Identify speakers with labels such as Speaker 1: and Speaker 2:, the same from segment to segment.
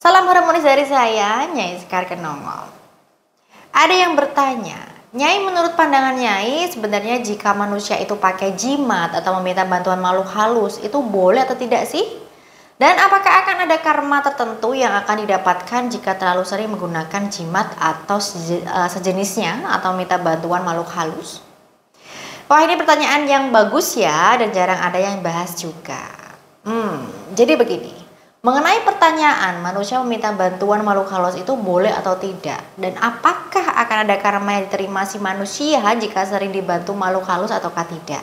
Speaker 1: Salam harmonis dari saya, Nyai Sekar Kenongol. Ada yang bertanya, Nyai, menurut pandangan Nyai, sebenarnya jika manusia itu pakai jimat atau meminta bantuan makhluk halus, itu boleh atau tidak sih? Dan apakah akan ada karma tertentu yang akan didapatkan jika terlalu sering menggunakan jimat atau sejenisnya atau minta bantuan makhluk halus? Wah, ini pertanyaan yang bagus ya, dan jarang ada yang bahas juga. Jadi begini. Mengenai pertanyaan manusia meminta bantuan makhluk halus itu boleh atau tidak, dan apakah akan ada karma yang diterima si manusia jika sering dibantu makhluk halus ataukah tidak.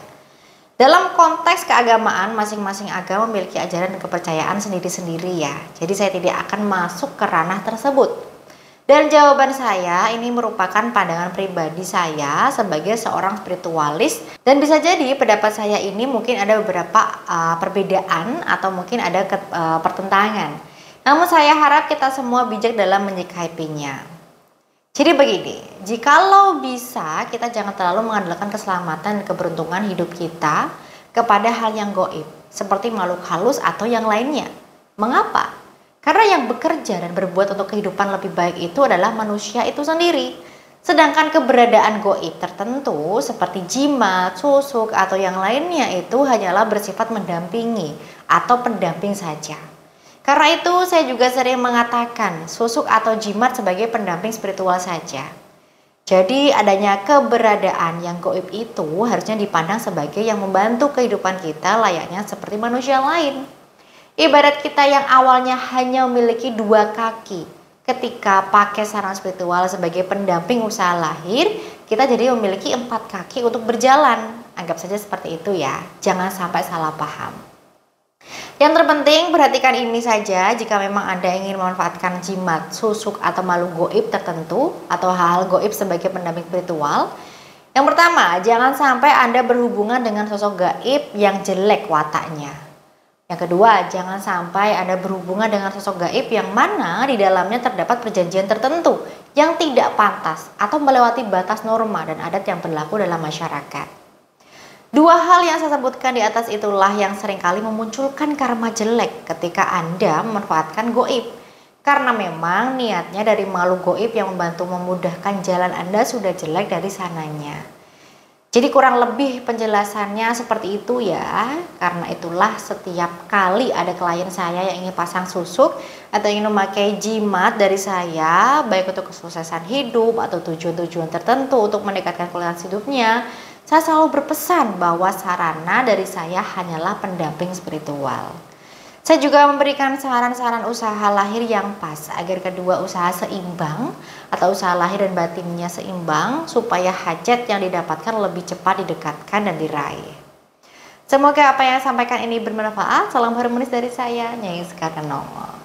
Speaker 1: Dalam konteks keagamaan, masing-masing agama memiliki ajaran dan kepercayaan sendiri-sendiri ya. Jadi saya tidak akan masuk ke ranah tersebut. Dan jawaban saya ini merupakan pandangan pribadi saya sebagai seorang spiritualis, dan bisa jadi pendapat saya ini mungkin ada beberapa perbedaan atau mungkin ada pertentangan. Namun saya harap kita semua bijak dalam menyikapinya. Jadi begini, jikalau bisa kita jangan terlalu mengandalkan keselamatan dan keberuntungan hidup kita kepada hal yang goib seperti makhluk halus atau yang lainnya. Mengapa? Karena yang bekerja dan berbuat untuk kehidupan lebih baik itu adalah manusia itu sendiri. Sedangkan keberadaan goib tertentu seperti jimat, susuk, atau yang lainnya itu hanyalah bersifat mendampingi atau pendamping saja. Karena itu saya juga sering mengatakan susuk atau jimat sebagai pendamping spiritual saja. Jadi adanya keberadaan yang goib itu harusnya dipandang sebagai yang membantu kehidupan kita layaknya seperti manusia lain. Ibarat kita yang awalnya hanya memiliki 2 kaki, ketika pakai sarana spiritual sebagai pendamping usaha lahir, kita jadi memiliki 4 kaki untuk berjalan. Anggap saja seperti itu ya, jangan sampai salah paham. Yang terpenting perhatikan ini saja, jika memang Anda ingin memanfaatkan jimat, susuk, atau makhluk goib tertentu, atau hal-hal goib sebagai pendamping spiritual. Yang pertama, jangan sampai Anda berhubungan dengan sosok gaib yang jelek wataknya. Yang kedua, jangan sampai Anda berhubungan dengan sosok gaib yang mana di dalamnya terdapat perjanjian tertentu yang tidak pantas atau melewati batas norma dan adat yang berlaku dalam masyarakat. 2 hal yang saya sebutkan di atas itulah yang seringkali memunculkan karma jelek ketika Anda memanfaatkan goib. Karena memang niatnya dari makhluk goib yang membantu memudahkan jalan Anda sudah jelek dari sananya. Jadi kurang lebih penjelasannya seperti itu ya. Karena itulah setiap kali ada klien saya yang ingin pasang susuk atau ingin memakai jimat dari saya, baik untuk kesuksesan hidup atau tujuan-tujuan tertentu untuk meningkatkan kualitas hidupnya, saya selalu berpesan bahwa sarana dari saya hanyalah pendamping spiritual. Saya juga memberikan saran-saran usaha lahir yang pas agar kedua usaha seimbang atau usaha lahir dan batinnya seimbang supaya hajat yang didapatkan lebih cepat didekatkan dan diraih. Semoga apa yang saya sampaikan ini bermanfaat. Salam harmonis dari saya, Nyai Sekar Kenongol.